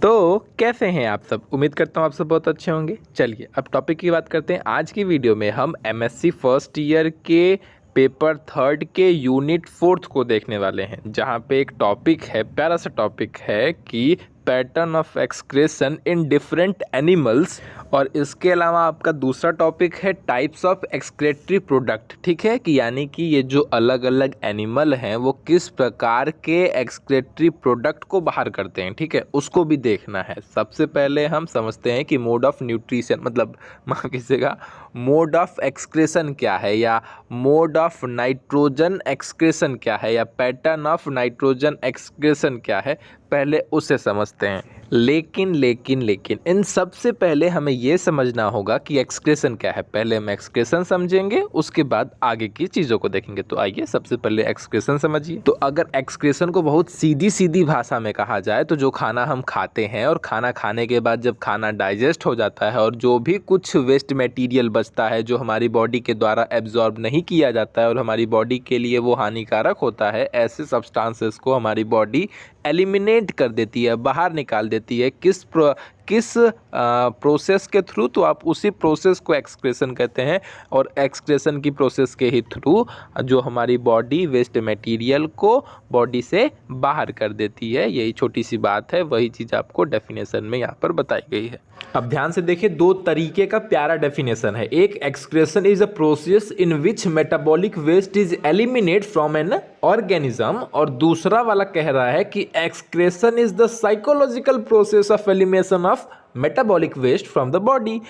तो कैसे हैं आप सब। उम्मीद करता हूँ आप सब बहुत अच्छे होंगे। चलिए अब टॉपिक की बात करते हैं। आज की वीडियो में हम एमएससी फर्स्ट ईयर के पेपर थर्ड के यूनिट फोर्थ को देखने वाले हैं, जहाँ पे एक टॉपिक है, प्यारा सा टॉपिक है कि pattern of excretion in different animals. और इसके अलावा आपका दूसरा टॉपिक है टाइप्स ऑफ एक्सक्रेटरी प्रोडक्ट। ठीक है कि यानी कि ये जो अलग अलग एनिमल हैं वो किस प्रकार के एक्सक्रेटरी प्रोडक्ट को बाहर करते हैं, ठीक है, उसको भी देखना है। सबसे पहले हम समझते हैं कि मोड ऑफ न्यूट्रिशन मतलब माफ कीजिएगा मोड ऑफ एक्सक्रेशन क्या है, या मोड ऑफ नाइट्रोजन एक्सक्रेशन क्या है, या पैटर्न ऑफ नाइट्रोजन एक्सक्रेशन क्या है, पहले उसे समझते हैं। लेकिन इन सबसे पहले हमें यह समझना होगा कि एक्सक्रेशन क्या है। पहले हम एक्सक्रेशन समझेंगे, उसके बाद आगे की चीज़ों को देखेंगे। तो आइए सबसे पहले एक्सक्रेशन समझिए। तो अगर एक्सक्रेशन को बहुत सीधी भाषा में कहा जाए तो जो खाना हम खाते हैं और खाना खाने के बाद जब खाना डाइजेस्ट हो जाता है और जो भी कुछ वेस्ट मटेरियल बचता है जो हमारी बॉडी के द्वारा एब्जॉर्ब नहीं किया जाता है और हमारी बॉडी के लिए वो हानिकारक होता है, ऐसे सब्सटेंसेस को हमारी बॉडी एलिमिनेट कर देती है, बाहर निकाल देती है। किस प्रोसेस के थ्रू? तो आप उसी प्रोसेस को एक्सक्रेशन कहते हैं। और एक्सक्रेशन की प्रोसेस के ही थ्रू जो हमारी बॉडी वेस्ट मटेरियल को बॉडी से बाहर कर देती है। यही छोटी सी बात है, वही चीज़ आपको डेफिनेशन में यहाँ पर बताई गई है। अब ध्यान से देखिए, दो तरीके का प्यारा डेफिनेशन है। एक, excretion is a process in which metabolic waste is eliminate from an organism, और दूसरा वाला कह रहा है कि excretion is the psychological process of elimination of metabolic waste from the body.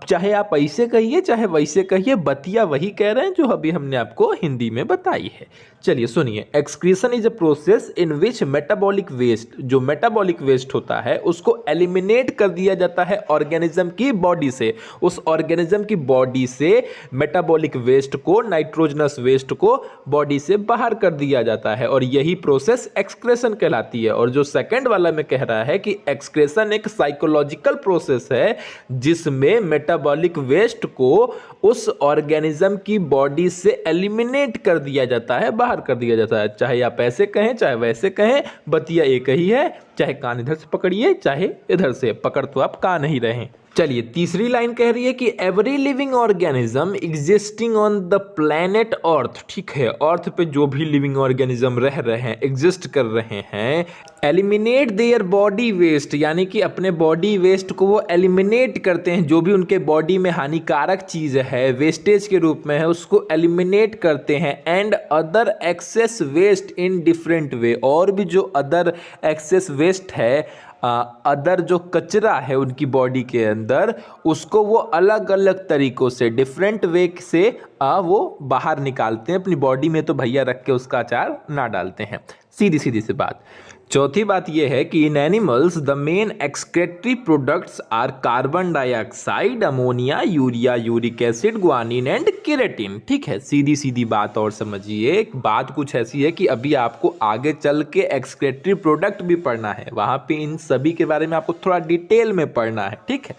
चाहे आप ऐसे कहिए चाहे वैसे कहिए, बतिया वही कह रहे हैं जो अभी हमने आपको हिंदी में बताई है। चलिए सुनिए, excretion is a process in which metabolic waste, जो मेटाबॉलिक वेस्ट होता है उसको एलिमिनेट कर दिया जाता है ऑर्गेनिज्म की बॉडी से। उस ऑर्गेनिज्म की बॉडी से मेटाबॉलिक वेस्ट को, नाइट्रोजनस वेस्ट को बॉडी से बाहर कर दिया जाता है, और यही प्रोसेस एक्सक्रेशन कहलाती है। और जो सेकंड वाला में कह रहा है कि एक्सक्रेशन एक साइकोलॉजिकल प्रोसेस है जिसमें मेटाबॉलिक वेस्ट को उस ऑर्गेनिज्म की बॉडी से एलिमिनेट कर दिया जाता है, बाहर कर दिया जाता है। चाहे आप ऐसे कहें चाहे वैसे कहें, बतिया एक ही है। चाहे कान इधर से पकड़िए चाहे इधर से, पकड़ तो आप कान ही रहे। चलिए तीसरी लाइन कह रही है कि every living organism existing on the planet earth, ठीक है, अर्थ पे जो भी लिविंग ऑर्गेनिज्म रह रहे हैं, एग्जिस्ट कर रहे हैं, एलिमिनेट देयर बॉडी वेस्ट, यानी कि अपने बॉडी वेस्ट को वो एलिमिनेट करते हैं। जो भी उनके बॉडी में हानिकारक चीज़ है, वेस्टेज के रूप में है, उसको एलिमिनेट करते हैं। And other excess waste in different way, और भी जो अदर एक्सेस वेस्ट है, अदर जो कचरा है उनकी बॉडी के अंदर, उसको वो अलग अलग तरीकों से, डिफरेंट वे से वो बाहर निकालते हैं अपनी बॉडी में। तो भैया रख के उसका अचार ना डालते हैं, सीधी सी बात। चौथी बात यह है कि in animals the main excretory products are carbon dioxide, ammonia, urea, uric acid, guanine and keratin. ठीक है, सीधी बात। और समझिए, बात कुछ ऐसी है कि अभी आपको आगे चल के एक्सक्रेटरी प्रोडक्ट भी पढ़ना है, वहां पे इन सभी के बारे में आपको थोड़ा डिटेल में पढ़ना है, ठीक है।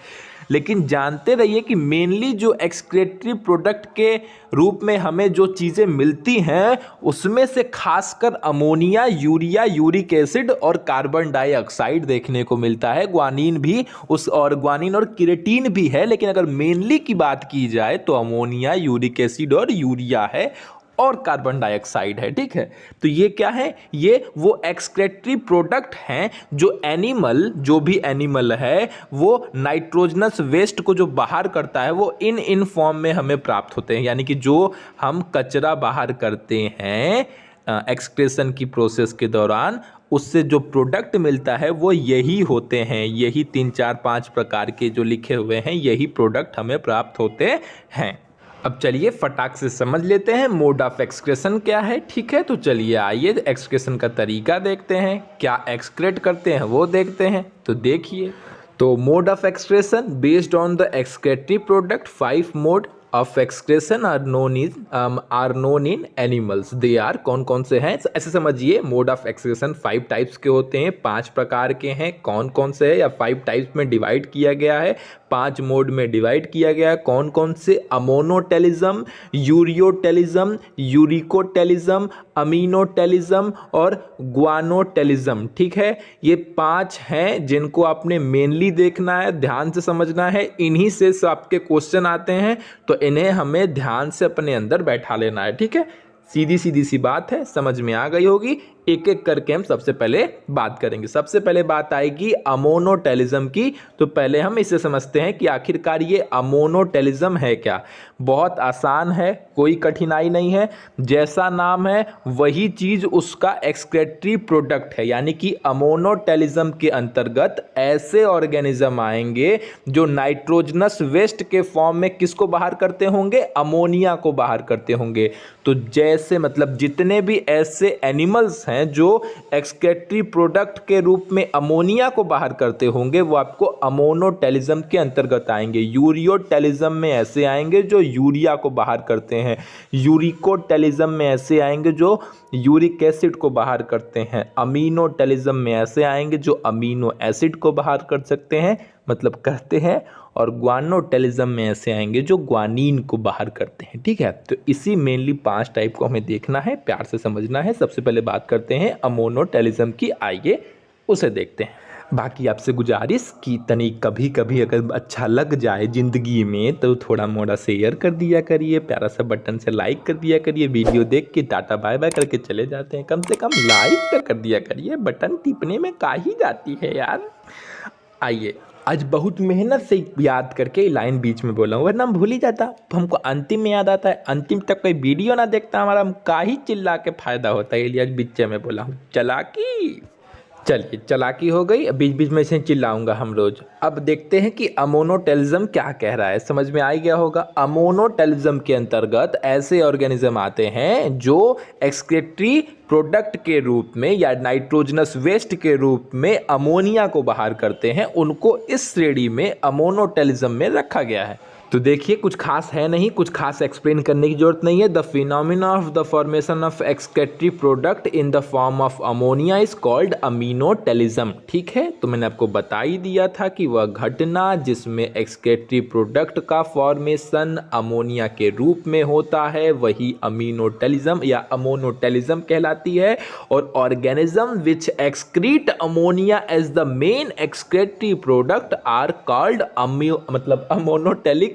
लेकिन जानते रहिए कि मेनली जो एक्सक्रेटरी प्रोडक्ट के रूप में हमें जो चीज़ें मिलती हैं उसमें से खासकर अमोनिया, यूरिया, यूरिक एसिड और कार्बन डाइऑक्साइड देखने को मिलता है। ग्वानिन भी ग्वानिन और केराटिन भी है, लेकिन अगर मेनली की बात की जाए तो अमोनिया, यूरिक एसिड और यूरिया है और कार्बन डाइऑक्साइड है, ठीक है। तो ये क्या है? ये वो एक्सक्रेटरी प्रोडक्ट हैं जो भी एनिमल है वो नाइट्रोजनस वेस्ट को जो बाहर करता है वो इन फॉर्म में हमें प्राप्त होते हैं। यानी कि जो हम कचरा बाहर करते हैं एक्सक्रेशन की प्रोसेस के दौरान, उससे जो प्रोडक्ट मिलता है वो यही होते हैं। यही 3, 4, 5 प्रकार के जो लिखे हुए हैं, यही प्रोडक्ट हमें प्राप्त होते हैं। अब चलिए फटाक से समझ लेते हैं मोड ऑफ एक्सक्रेशन क्या है, ठीक है। तो चलिए आइए एक्सक्रेशन का तरीका देखते हैं, क्या एक्सक्रेट करते हैं वो देखते हैं। तो देखिए, तो mode of excretion based on the excretory product, 5 mode of excretion are known in animals. They are, कौन कौन से हैं ऐसे समझिए। मोड ऑफ एक्सक्रेशन 5 टाइप्स के होते हैं, 5 प्रकार के हैं। कौन कौन से है या 5 टाइप्स में डिवाइड किया गया है। 5 मोड में डिवाइड किया गया है। कौन कौन से? अमोनोटेलिज्म, यूरियोटेलिज्म, यूरिकोटेलिज्म, अमीनोटेलिज्म और ग्वानोटेलिज्म। ठीक है, ये 5 हैं जिनको आपने मेनली देखना है, ध्यान से समझना है। इन्हीं से आपके क्वेश्चन आते हैं, तो इन्हें हमें ध्यान से अपने अंदर बैठा लेना है। ठीक है, सीधी सीधी सी बात है, समझ में आ गई होगी। एक एक करके हम सबसे पहले बात करेंगे। सबसे पहले बात आएगी अमोनोटेलिज्म की। तो पहले हम इसे समझते हैं कि आखिरकार ये अमोनोटेलिज्म है क्या। बहुत आसान है, कोई कठिनाई नहीं है। जैसा नाम है वही चीज उसका एक्सक्रीटरी प्रोडक्ट है। यानी कि अमोनोटेलिज्म के अंतर्गत ऐसे ऑर्गेनिज्म आएंगे जो नाइट्रोजनस वेस्ट के फॉर्म में किसको बाहर करते होंगे? अमोनिया को बाहर करते होंगे। तो जैसे मतलब जितने भी ऐसे एनिमल्स हैं जो एक्सक्रीटरी प्रोडक्ट के रूप में अमोनिया को बाहर करते होंगे, वो आपको अमोनोटेलिज्म के अंतर्गत आएंगे। यूरियोटेलिज्म में ऐसे आएंगे जो यूरिया को बाहर करते हैं। यूरिकोटेलिज्म में ऐसे आएंगे जो यूरिक एसिड को बाहर करते हैं। अमीनोटेलिज्म में ऐसे आएंगे जो अमीनो एसिड को बाहर कर सकते हैं, मतलब करते हैं। और ग्वानोटेलिज्म में ऐसे आएंगे जो ग्वानीन को बाहर करते हैं। ठीक है, तो इसी मेनली 5 टाइप को हमें देखना है, प्यार से समझना है। सबसे पहले बात करते हैं अमोनोटेलिज्म की, आइए उसे देखते हैं। बाकी आपसे गुजारिश कि तनी कभी कभी अगर अच्छा लग जाए ज़िंदगी में तो थोड़ा मोड़ा शेयर कर दिया करिए, प्यारा सा बटन से लाइक कर दिया करिए। वीडियो देख के टाटा बाय बाय करके चले जाते हैं, कम से कम लाइक तो कर दिया करिए, बटन टिपने में काहे जाती है यार। आइए, आज बहुत मेहनत से याद करके लाइन बीच में बोला हूँ, वरना हम भूल ही जाता। हमको अंतिम में याद आता है, अंतिम तक कोई वीडियो ना देखता हमारा, हम काहे चिल्ला के फायदा होता है, इसलिए आज बीच में बोला हूँ। चालाकी, चलिए चालाकी हो गई, बीच बीच में से चिल्लाऊंगा हम रोज। अब देखते हैं कि अमोनोटेलिज्म क्या कह रहा है, समझ में आ गया होगा। अमोनोटेलिज्म के अंतर्गत ऐसे ऑर्गेनिज्म आते हैं जो एक्सक्रीटरी प्रोडक्ट के रूप में या नाइट्रोजनस वेस्ट के रूप में अमोनिया को बाहर करते हैं, उनको इस श्रेणी में अमोनोटेलिज्म में रखा गया है। तो देखिए, कुछ खास है नहीं, कुछ खास एक्सप्लेन करने की जरूरत नहीं है। The phenomena of the formation of excretory product in the form of ammonia is called ammonotelism. ठीक है, तो मैंने आपको बता ही दिया था कि वह घटना जिसमें एक्सक्रीटरी प्रोडक्ट का फॉर्मेशन अमोनिया के रूप में होता है वही अमीनोटेलिज्म या अमोनोटेलिज्म कहलाती है। और organism which excrete ammonia as the main excretory product are called ammonotelic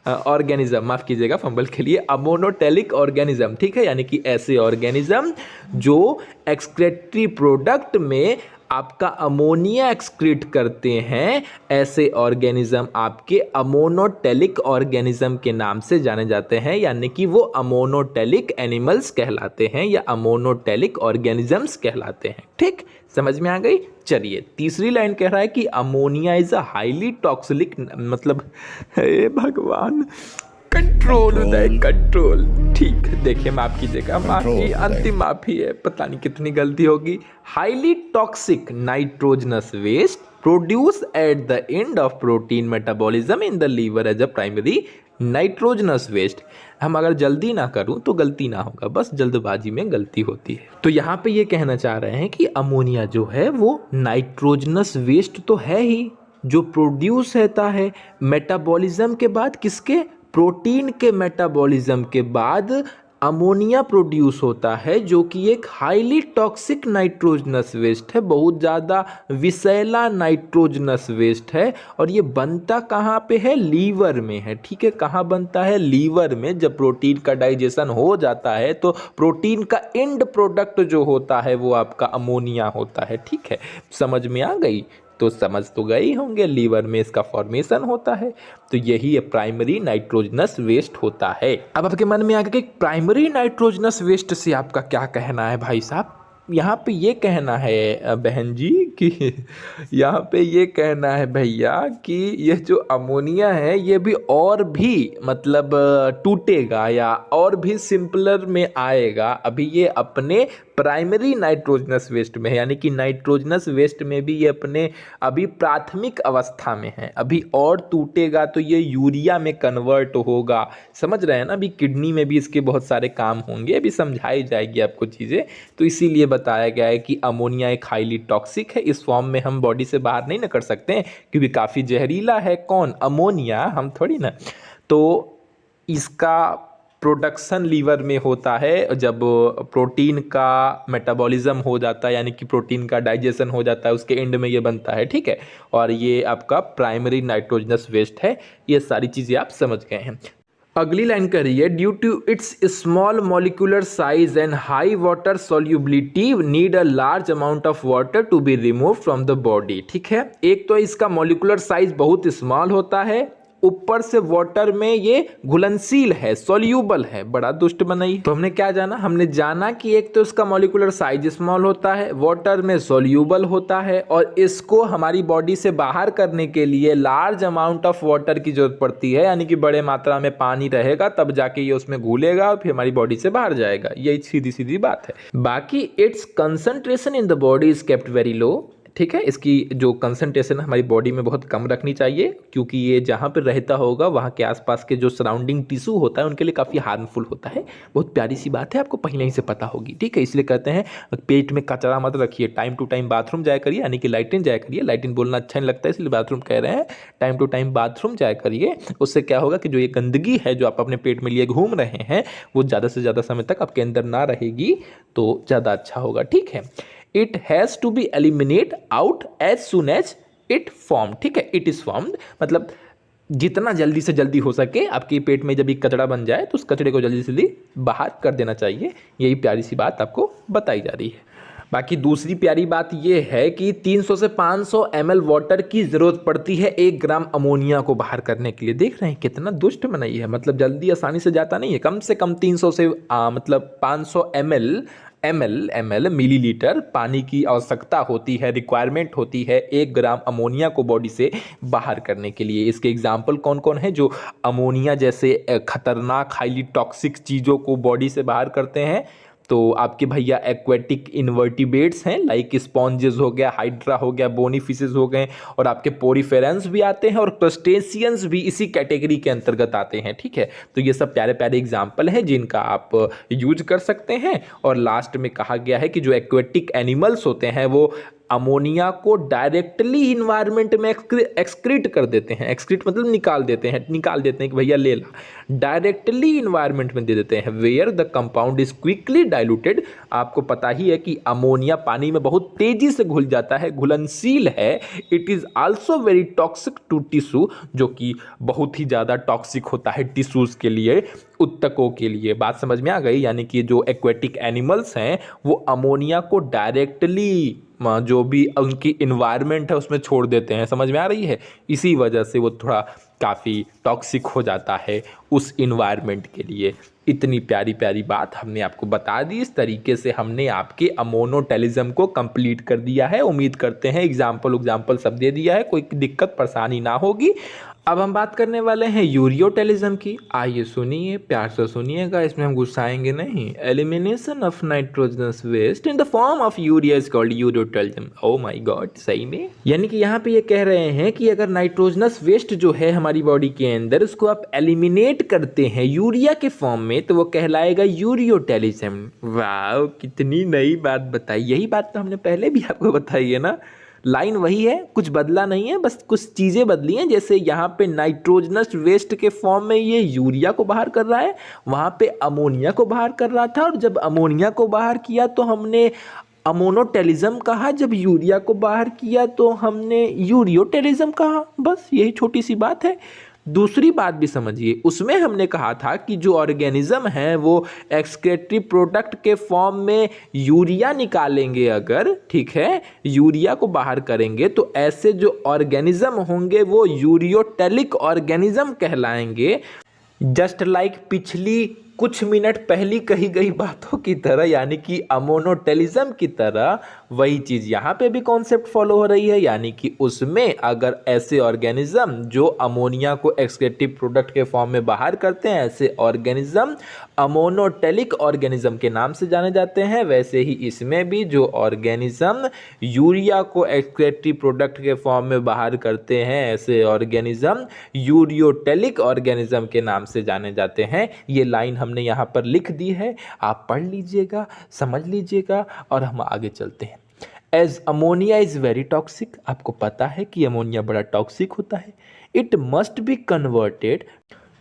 organism. माफ कीजिएगा फंबल के लिए, अमोनोटेलिक ऑर्गेनिज्म। ठीक है, यानी कि ऐसे ऑर्गेनिज्म जो एक्सक्रीटरी प्रोडक्ट में आपका अमोनिया एक्सक्रीट करते हैं, ऐसे ऑर्गेनिज्म आपके अमोनोटेलिक ऑर्गेनिज्म के नाम से जाने जाते हैं। यानी कि वो अमोनोटेलिक एनिमल्स कहलाते हैं या अमोनोटेलिक ऑर्गेनिजम्स कहलाते हैं। ठीक, समझ में आ गई। चलिए, तीसरी लाइन कह रहा है कि ammonia is a highly toxic, मतलब हे भगवान, कंट्रोल उदय, कंट्रोल। ठीक, देखिए माफ कीजिएगा, माफी, अंतिम माफी है, पता नहीं कितनी गलती होगी। Highly toxic nitrogenous waste produce at the end of protein metabolism in the liver as a primary nitrogenous waste. हम अगर जल्दी ना करूं तो गलती ना होगा, बस जल्दबाजी में गलती होती है। तो यहाँ पे ये कहना चाह रहे हैं कि अमोनिया जो है वो नाइट्रोजनस वेस्ट तो है ही, जो प्रोड्यूस होता है मेटाबॉलिज्म के बाद, किसके? प्रोटीन के मेटाबॉलिज्म के बाद अमोनिया प्रोड्यूस होता है, जो कि एक हाईली टॉक्सिक नाइट्रोजनस वेस्ट है, बहुत ज़्यादा विषैला नाइट्रोजनस वेस्ट है। और ये बनता कहाँ पे है? लीवर में है। ठीक है, कहाँ बनता है? लीवर में। जब प्रोटीन का डाइजेशन हो जाता है तो प्रोटीन का एंड प्रोडक्ट जो होता है वो आपका अमोनिया होता है। ठीक है, समझ में आ गई? तो समझ तो गए ही होंगे, लीवर में इसका फॉर्मेशन होता है। तो यही प्राइमरी नाइट्रोजनस वेस्ट होता है। अब आपके मन में आ गया कि प्राइमरी नाइट्रोजनस वेस्ट से आपका क्या कहना है भाई साहब? यहाँ पे ये कहना है बहन जी कि यहाँ पे ये कहना है भैया कि ये जो अमोनिया है ये भी और भी मतलब टूटेगा या और भी सिंपलर में आएगा। अभी ये अपने प्राइमरी नाइट्रोजनस वेस्ट में है, यानी कि नाइट्रोजनस वेस्ट में भी ये अपने अभी प्राथमिक अवस्था में है, अभी और टूटेगा तो ये यूरिया में कन्वर्ट होगा। समझ रहे हैं ना, अभी किडनी में भी इसके बहुत सारे काम होंगे, अभी समझाई जाएगी आपको चीज़ें। तो इसीलिए बताया गया है कि अमोनिया एक हाईली टॉक्सिक है, इस फॉर्म में हम बॉडी से बाहर नहीं ना कर सकते हैं क्योंकि काफ़ी जहरीला है। कौन? अमोनिया, हम थोड़ी ना। तो इसका प्रोडक्शन लीवर में होता है जब प्रोटीन का मेटाबॉलिज्म हो जाता है, यानी कि प्रोटीन का डाइजेशन हो जाता है, उसके एंड में ये बनता है, ठीक है। और ये आपका प्राइमरी नाइट्रोजनस वेस्ट है। ये सारी चीज़ें आप समझ गए हैं। अगली लाइन कह रही है, due to its small molecular size and high water solubility need a large amount of water to be remove from the body. ठीक है, एक तो इसका मॉलिक्यूलर साइज बहुत स्मॉल होता है, ऊपर से वाटर में ये घुलनशील है, सॉल्यूबल है। बड़ा दुष्ट बनाई। तो हमने क्या जाना? हमने जाना कि एक तो इसका मॉलिक्यूलर साइज स्मॉल होता है, वाटर में सॉल्यूबल होता है, और इसको हमारी बॉडी से बाहर करने के लिए लार्ज अमाउंट ऑफ वाटर की जरूरत पड़ती है, यानी कि बड़े मात्रा में पानी रहेगा तब जाके ये उसमें घुलेगा और फिर हमारी बॉडी से बाहर जाएगा। यही सीधी सीधी बात है। बाकी it's concentration in the body is kept very low. ठीक है, इसकी जो कंसंट्रेशन हमारी बॉडी में बहुत कम रखनी चाहिए, क्योंकि ये जहाँ पर रहता होगा वहाँ के आसपास के जो सराउंडिंग टिश्यू होता है उनके लिए काफ़ी हार्मफुल होता है। बहुत प्यारी सी बात है, आपको पहले ही से पता होगी। ठीक है, इसलिए कहते हैं पेट में कचरा मत रखिए, टाइम टू टाइम बाथरूम जाया करिए, यानी कि लैट्रिन जाया करिए। लैट्रिन बोलना अच्छा नहीं लगता है इसलिए बाथरूम कह रहे हैं। टाइम टू टाइम बाथरूम जाया करिए, उससे क्या होगा कि जो ये गंदगी है जो आप अपने पेट में लिए घूम रहे हैं वो ज़्यादा से ज़्यादा समय तक आपके अंदर ना रहेगी, तो ज़्यादा अच्छा होगा। ठीक है, it has to be eliminate out as soon as it form. ठीक है, इट इज फॉर्म्ड मतलब जितना जल्दी से जल्दी हो सके आपके पेट में जब एक कचरा बन जाए तो उस कचरे को जल्दी से जल्दी बाहर कर देना चाहिए। यही प्यारी सी बात आपको बताई जा रही है। बाकी दूसरी प्यारी बात यह है कि 300 से 500 ml वाटर की ज़रूरत पड़ती है 1 ग्राम अमोनिया को बाहर करने के लिए। देख रहे हैं कितना दुष्ट बनाई है, मतलब जल्दी आसानी से जाता नहीं है। कम से कम 300 से मतलब 500 ml मिलीलीटर पानी की आवश्यकता होती है, रिक्वायरमेंट होती है 1 ग्राम अमोनिया को बॉडी से बाहर करने के लिए। इसके एग्जाम्पल कौन कौन है जो अमोनिया जैसे खतरनाक हाईली टॉक्सिक चीज़ों को बॉडी से बाहर करते हैं? तो आपके भैया एक्वेटिक इन्वर्टिब्रेट्स हैं, लाइक स्पॉन्जेस हो गया, हाइड्रा हो गया, बोनी फिशेस हो गए, और आपके पोरीफेरेंस भी आते हैं, और क्रस्टेशियंस भी इसी कैटेगरी के अंतर्गत आते हैं। ठीक है, तो ये सब प्यारे प्यारे एग्जाम्पल हैं जिनका आप यूज कर सकते हैं। और लास्ट में कहा गया है कि जो एक्वेटिक एनिमल्स होते हैं वो अमोनिया को डायरेक्टली इन्वायरमेंट में एक्सक्रीट कर देते हैं। एक्सक्रीट मतलब निकाल देते हैं कि भैया ले ला, डायरेक्टली इन्वायरमेंट में दे देते हैं। Where the compound is quickly diluted. आपको पता ही है कि अमोनिया पानी में बहुत तेजी से घुल जाता है, घुलनशील है। It is also very toxic to tissue, जो कि बहुत ही ज़्यादा टॉक्सिक होता है टिश्यूज के लिए, उत्तकों के लिए। बात समझ में आ गई? यानी कि जो एक्वेटिक एनिमल्स हैं वो अमोनिया को डायरेक्टली जो भी उनकी इन्वायरमेंट है उसमें छोड़ देते हैं। समझ में आ रही है? इसी वजह से वो थोड़ा काफ़ी टॉक्सिक हो जाता है उस इन्वायरमेंट के लिए। इतनी प्यारी प्यारी बात हमने आपको बता दी। इस तरीके से हमने आपके अमोनोटेलिज्म को कंप्लीट कर दिया है। उम्मीद करते हैं एग्जाम्पल सब दे दिया है, कोई दिक्कत परेशानी ना होगी। अब हम बात करने वाले हैं यूरियोटेलिज्म की। आइए सुनिए, प्यार से सुनिएगा, इसमें हम गुस्साएंगे नहीं। Elimination of nitrogenous waste in the form of urea is called ureotelism. Oh my god, सही में? यानी कि यहाँ पे ये कह रहे हैं कि अगर नाइट्रोजनस वेस्ट जो है हमारी बॉडी के अंदर, उसको आप एलिमिनेट करते हैं यूरिया के फॉर्म में, तो वो कहलाएगा यूरियोटेलिज्म। वाह, कितनी नई बात बताई। यही बात तो हमने पहले भी आपको बताई है ना। लाइन वही है, कुछ बदला नहीं है, बस कुछ चीज़ें बदली हैं। जैसे यहाँ पे नाइट्रोजनस वेस्ट के फॉर्म में ये यूरिया को बाहर कर रहा है, वहाँ पे अमोनिया को बाहर कर रहा था, और जब अमोनिया को बाहर किया तो हमने अमोनोटेलिज्म कहा, जब यूरिया को बाहर किया तो हमने यूरियोटेलिज्म कहा। बस यही छोटी सी बात है। दूसरी बात भी समझिए, उसमें हमने कहा था कि जो ऑर्गेनिज्म है वो एक्सक्रीटरी प्रोडक्ट के फॉर्म में यूरिया निकालेंगे अगर, ठीक है, यूरिया को बाहर करेंगे, तो ऐसे जो ऑर्गेनिज्म होंगे वो यूरियोटेलिक ऑर्गेनिज्म कहलाएंगे। जस्ट लाइक पिछली कुछ मिनट पहली कही गई बातों की तरह यानी कि अमोनोटेलिज्म की तरह वही चीज़ यहाँ पे भी कॉन्सेप्ट फॉलो हो रही है, यानी कि उसमें अगर ऐसे ऑर्गेनिज्म जो अमोनिया को एक्सक्रीटिव प्रोडक्ट के फॉर्म में बाहर करते हैं, ऐसे ऑर्गेनिज्म अमोनोटेलिक ऑर्गेनिज्म के नाम से जाने जाते हैं। वैसे ही इसमें भी जो ऑर्गेनिज्म यूरिया को एक्सक्रीटिव प्रोडक्ट के फॉर्म में बाहर करते हैं, ऐसे ऑर्गेनिज्म यूरियोटेलिक ऑर्गेनिज्म के नाम से जाने जाते हैं। ये लाइन हमने यहाँ पर लिख दी है, आप पढ़ लीजिएगा, समझ लीजिएगा और हम आगे चलते हैं। As ammonia is very toxic, आपको पता है कि अमोनिया बड़ा टॉक्सिक होता है। It must be converted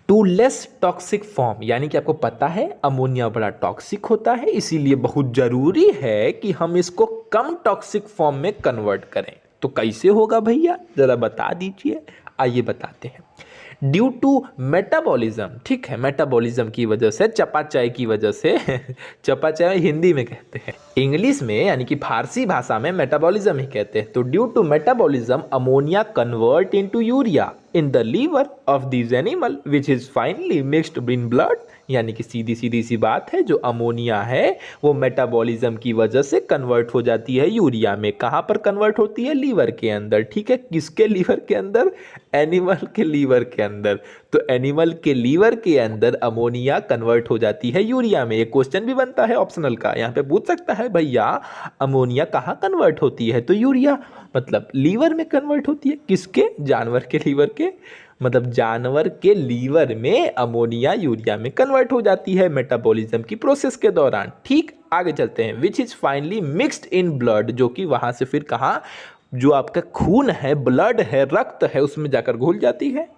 to less toxic form, यानी कि आपको पता है अमोनिया बड़ा टॉक्सिक होता है, इसीलिए बहुत जरूरी है कि हम इसको कम टॉक्सिक फॉर्म में कन्वर्ट करें। तो कैसे होगा भैया, जरा बता दीजिए। आइए बताते हैं। ड्यू टू मेटाबॉलिज्म, ठीक है, मेटाबॉलिज्म की वजह से, चपाचाय की वजह से चपाचाय हिंदी में कहते हैं, इंग्लिश में यानी कि फारसी भाषा में मेटाबॉलिज्म ही कहते हैं। तो due to metabolism ammonia convert into urea in the liver of this animal which is finally mixed in blood, यानी कि सीधी सीधी सी बात है, जो अमोनिया है वो मेटाबॉलिज्म की वजह से कन्वर्ट हो जाती है यूरिया में। कहाँ पर कन्वर्ट होती है? लीवर के अंदर, ठीक है। किसके लीवर के अंदर? एनिमल के लीवर के अंदर। तो एनिमल के लीवर के अंदर अमोनिया कन्वर्ट हो जाती है यूरिया में। एक क्वेश्चन भी बनता है ऑप्शनल का, यहाँ पे पूछ सकता है भैया अमोनिया कहाँ कन्वर्ट होती है? तो यूरिया, मतलब लीवर में कन्वर्ट होती है। किसके? जानवर के लीवर के, मतलब जानवर के लीवर में अमोनिया यूरिया में कन्वर्ट हो जाती है मेटाबॉलिज्म की प्रोसेस के दौरान। ठीक, आगे चलते हैं। विच is finally mixed in blood, जो कि वहां से फिर कहाँ, जो आपका खून है, ब्लड है, रक्त है, उसमें जाकर घुल जाती है।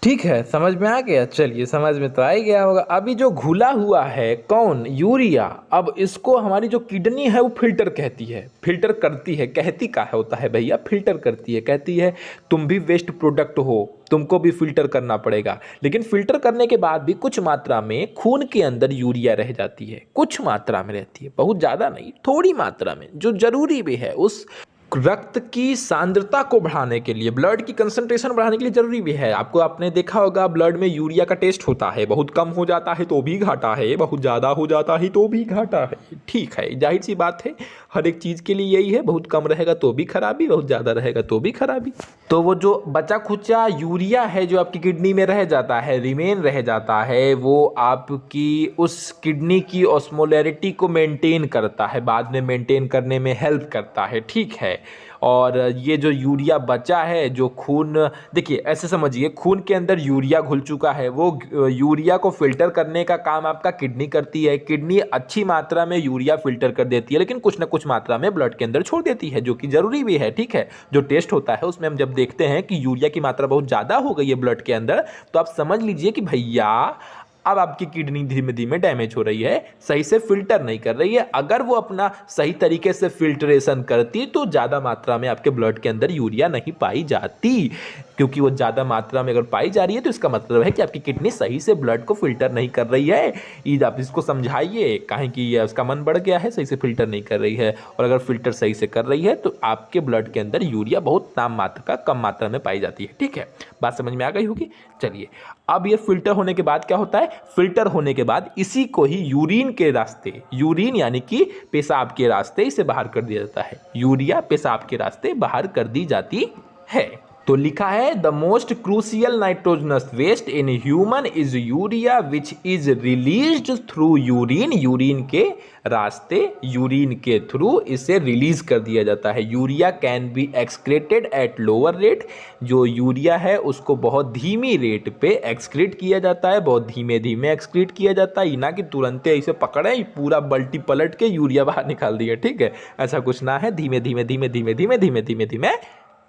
ठीक है, समझ में आ गया? चलिए, समझ में तो आ ही गया होगा। अभी जो घुला हुआ है कौन? यूरिया। अब इसको हमारी जो किडनी है वो फिल्टर कहती है, फिल्टर करती है। कहती का होता है भैया? फिल्टर करती है। कहती है तुम भी वेस्ट प्रोडक्ट हो, तुमको भी फिल्टर करना पड़ेगा। लेकिन फिल्टर करने के बाद भी कुछ मात्रा में खून के अंदर यूरिया रह जाती है, कुछ मात्रा में रहती है, बहुत ज़्यादा नहीं, थोड़ी मात्रा में, जो जरूरी भी है उस रक्त की सांद्रता को बढ़ाने के लिए, ब्लड की कंसंट्रेशन बढ़ाने के लिए जरूरी भी है। आपने देखा होगा ब्लड में यूरिया का टेस्ट होता है, बहुत कम हो जाता है तो भी घाटा है, बहुत ज़्यादा हो जाता है तो भी घाटा है। ठीक है, जाहिर सी बात है, हर एक चीज़ के लिए यही है, बहुत कम रहेगा तो भी खराबी, बहुत ज़्यादा रहेगा तो भी खराबी। तो वो जो बचा खुचा यूरिया है जो आपकी किडनी में रह जाता है, रिमेन रह जाता है, वो आपकी उस किडनी की ऑस्मोलैरिटी को मेंटेन करता है, बाद में मेंटेन करने में हेल्प करता है। ठीक है, और ये जो यूरिया बचा है, जो खून, देखिए ऐसे समझिए, खून के अंदर यूरिया घुल चुका है, वो यूरिया को फिल्टर करने का काम आपका किडनी करती है। किडनी अच्छी मात्रा में यूरिया फिल्टर कर देती है, लेकिन कुछ ना कुछ मात्रा में ब्लड के अंदर छोड़ देती है, जो कि जरूरी भी है। ठीक है, जो टेस्ट होता है उसमें हम जब देखते हैं कि यूरिया की मात्रा बहुत ज़्यादा हो गई है ब्लड के अंदर, तो आप समझ लीजिए कि भैया अब आपकी किडनी धीमे धीमे डैमेज हो रही है, सही से फिल्टर नहीं कर रही है। अगर वो अपना सही तरीके से फिल्ट्रेशन करती तो ज़्यादा मात्रा में आपके ब्लड के अंदर यूरिया नहीं पाई जाती, क्योंकि वो ज़्यादा मात्रा में अगर पाई जा रही है तो इसका मतलब है कि आपकी किडनी सही से ब्लड को फिल्टर नहीं कर रही है। आप इसको समझाइए, काहे कि ये उसका मन बढ़ गया है, सही से फिल्टर नहीं कर रही है। और अगर फिल्टर सही से कर रही है तो आपके ब्लड के अंदर यूरिया बहुत कम मात्रा में पाई जाती है। ठीक है, बात समझ में आ गई होगी। चलिए, अब ये फिल्टर होने के बाद क्या होता है? फिल्टर होने के बाद इसी को ही यूरिन के रास्ते, यूरिन यानी कि पेशाब के रास्ते इसे बाहर कर दिया जाता है। यूरिया पेशाब के रास्ते बाहर कर दी जाती है। तो लिखा है the most crucial nitrogenous waste in human is urea which is released through urine. Urine के रास्ते, यूरिन के थ्रू इसे रिलीज कर दिया जाता है। Urea can be excreted at lower rate. जो यूरिया है उसको बहुत धीमी रेट पे एक्सक्रीट किया जाता है, बहुत धीमे धीमे एक्सक्रीट किया जाता है, ना कि तुरंत ऐसे पकड़े पूरा बल्टी पलट के यूरिया बाहर निकाल दिया। ठीक है, ऐसा कुछ ना है, धीमे धीमे धीमे धीमे धीमे धीमे धीमे धीमे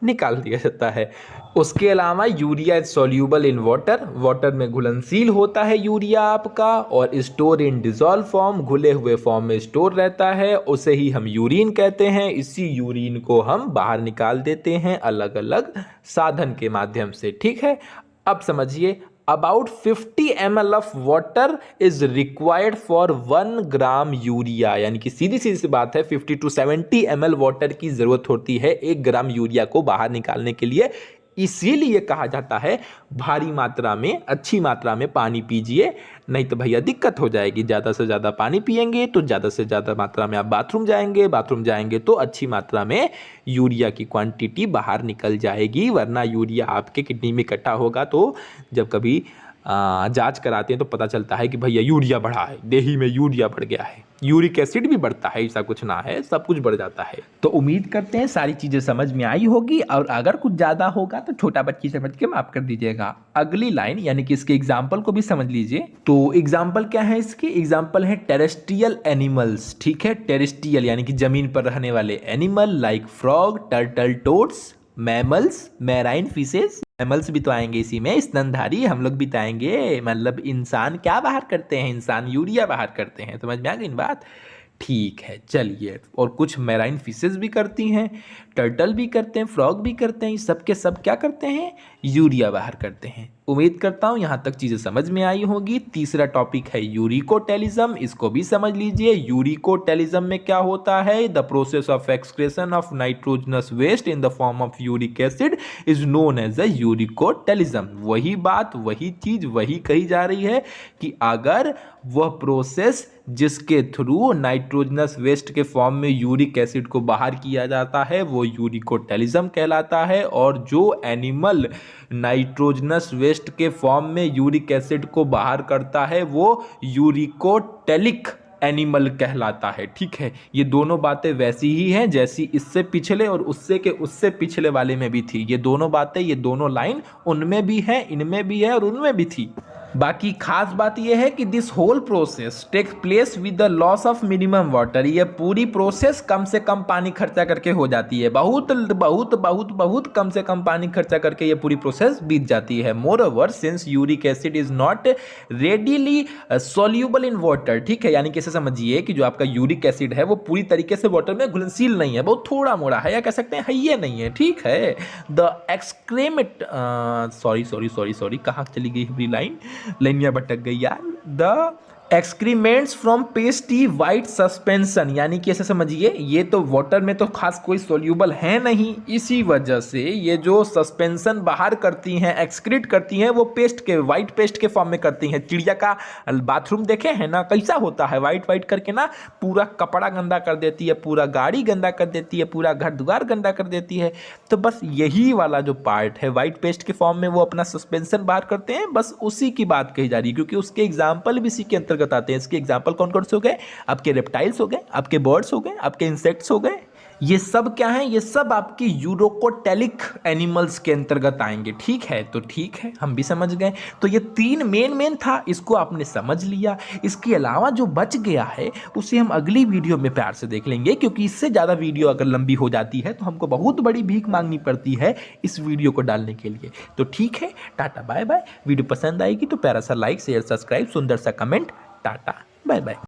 निकाल दिया जाता है। उसके अलावा urea is soluble in water, water में घुलनशील होता है यूरिया आपका, और स्टोर इन डिजॉल्व फॉर्म, घुले हुए फॉर्म में स्टोर रहता है, उसे ही हम यूरिन कहते हैं। इसी यूरिन को हम बाहर निकाल देते हैं अलग अलग साधन के माध्यम से। ठीक है, अब समझिए, about 50 ml of water is required for 1 gram urea, यानी कि सीधी सीधी सी बात है 50 to 70 ml वाटर की जरूरत होती है 1 ग्राम यूरिया को बाहर निकालने के लिए इसीलिए कहा जाता है भारी मात्रा में, अच्छी मात्रा में पानी पीजिए, नहीं तो भैया दिक्कत हो जाएगी। ज़्यादा से ज़्यादा पानी पिएंगे तो ज़्यादा से ज़्यादा मात्रा में आप बाथरूम जाएंगे तो अच्छी मात्रा में यूरिया की क्वांटिटी बाहर निकल जाएगी, वरना यूरिया आपके किडनी में इकट्ठा होगा तो जब कभी जांच कराते हैं तो पता चलता है कि भैया यूरिया बढ़ा है, देही में यूरिया बढ़ गया है, यूरिक एसिड भी बढ़ता है, ऐसा कुछ ना है, सब कुछ बढ़ जाता है। तो उम्मीद करते हैं सारी चीज़ें समझ में आई होगी, और अगर कुछ ज़्यादा होगा तो छोटा बच्ची समझ के माफ़ कर दीजिएगा। अगली लाइन यानी कि इसके एग्जाम्पल को भी समझ लीजिए। तो एग्जाम्पल क्या है इसके? एग्जाम्पल है टेरेस्ट्रियल एनिमल्स, ठीक है। टेरेस्ट्रियल यानी कि जमीन पर रहने वाले animal like frog, turtle, toads, mammals, marine fishes, mammals भी तो आएंगे इसी में, स्तनधारी हम लोग भी तो आएंगे। मतलब इंसान क्या बाहर करते हैं? इंसान यूरिया बाहर करते हैं। समझ में आ गई बात? ठीक है, चलिए। और कुछ मैराइन फिशेस भी करती हैं, टर्टल भी करते हैं, फ्रॉग भी करते हैं, सब के सब क्या करते हैं? यूरिया बाहर करते हैं। उम्मीद करता हूँ यहाँ तक चीज़ें समझ में आई होगी। तीसरा टॉपिक है यूरिकोटेलिज्म, इसको भी समझ लीजिए। यूरिकोटेलिज्म में क्या होता है? The process of excretion of nitrogenous waste in the form of uric acid is known as the uricotelism. वही बात, वही चीज़, वही कही जा रही है कि अगर वह प्रोसेस जिसके थ्रू नाइट्रोजनस वेस्ट के फॉर्म में यूरिक एसिड को बाहर किया जाता है वो यूरिकोटेलिज्म कहलाता है, और जो एनिमल नाइट्रोजनस वेस्ट के फॉर्म में यूरिक एसिड को बाहर करता है वो यूरिकोटेलिक एनिमल कहलाता है। ठीक है, ये दोनों बातें वैसी ही हैं जैसी इससे पिछले और उससे पिछले वाले में भी थी। ये दोनों बातें, ये दोनों लाइन उनमें भी है, इनमें भी है और उनमें भी थी। बाकी खास बात यह है कि this whole process takes place with the loss of minimum water. ये पूरी प्रोसेस कम से कम पानी खर्चा करके हो जाती है, बहुत बहुत बहुत बहुत कम से कम पानी खर्चा करके ये पूरी प्रोसेस बीत जाती है। More over since uric acid is not readily soluble in water, ठीक है, यानी कैसे समझिए कि जो आपका यूरिक एसिड है वो पूरी तरीके से वाटर में घुलनशील नहीं है, बहुत थोड़ा मोड़ा है, या कह सकते हैं ये नहीं है। ठीक है, द एक्सक्रेमेट सॉरी कहाँ चली गई पूरी लाइनिया भटक गई यार। The excrements from pasty white suspension, यानी कि ऐसे समझिए ये तो वाटर में तो खास कोई सोल्यूबल है नहीं, इसी वजह से ये जो सस्पेंशन बाहर करती हैं, एक्सक्रीट करती हैं, वो पेस्ट के, वाइट पेस्ट के फॉर्म में करती हैं। चिड़िया का बाथरूम देखे हैं ना, कैसा होता है? वाइट वाइट करके ना पूरा कपड़ा गंदा कर देती है, पूरा गाड़ी गंदा कर देती है, पूरा घर द्वार गंदा कर देती है। तो बस यही वाला जो पार्ट है वाइट पेस्ट के फॉर्म में वो अपना सस्पेंशन बाहर करते हैं, बस उसी की बात कही जा रही है, क्योंकि उसके एग्जाम्पल भी इसी के अंतर्गत आते हैं। इसके एग्जाम्पल कौन कौन से हो गए? आपके रेप्टाइल्स हो गए, आपके बर्ड्स हो गए, आपके इंसेक्ट्स हो गए। ये सब क्या है? ये सब आपके यूरिकोटेलिक एनिमल्स के अंतर्गत आएंगे। ठीक है, तो ठीक है, हम भी समझ गए। तो ये तीन मेन था, इसको आपने समझ लिया। इसके अलावा जो बच गया है उसे हम अगली वीडियो में प्यार से देख लेंगे, क्योंकि इससे ज़्यादा वीडियो अगर लंबी हो जाती है तो हमको बहुत बड़ी भीख मांगनी पड़ती है इस वीडियो को डालने के लिए। तो ठीक है, टाटा बाय बाय। वीडियो पसंद आएगी तो प्यारा सा लाइक, शेयर, सब्सक्राइब, सुंदर सा कमेंट। Tata bye bye.